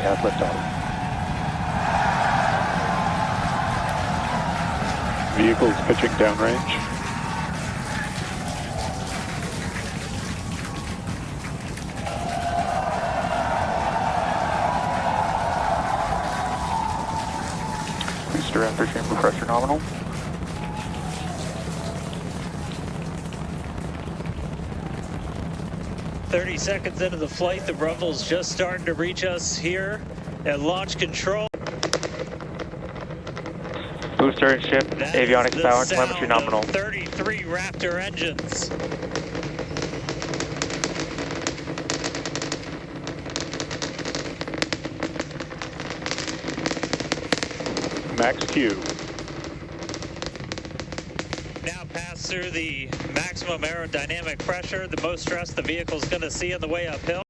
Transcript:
have liftoff. Vehicles pitching downrange. Booster aftershamber pressure nominal. "30 seconds into the flight, the rumble's just starting to reach us here at launch control." Booster and ship, That avionics is the power, sound telemetry of nominal. 33 Raptor engines. Max Q. Now pass through the maximum aerodynamic pressure, the most stress the vehicle's going to see on the way uphill.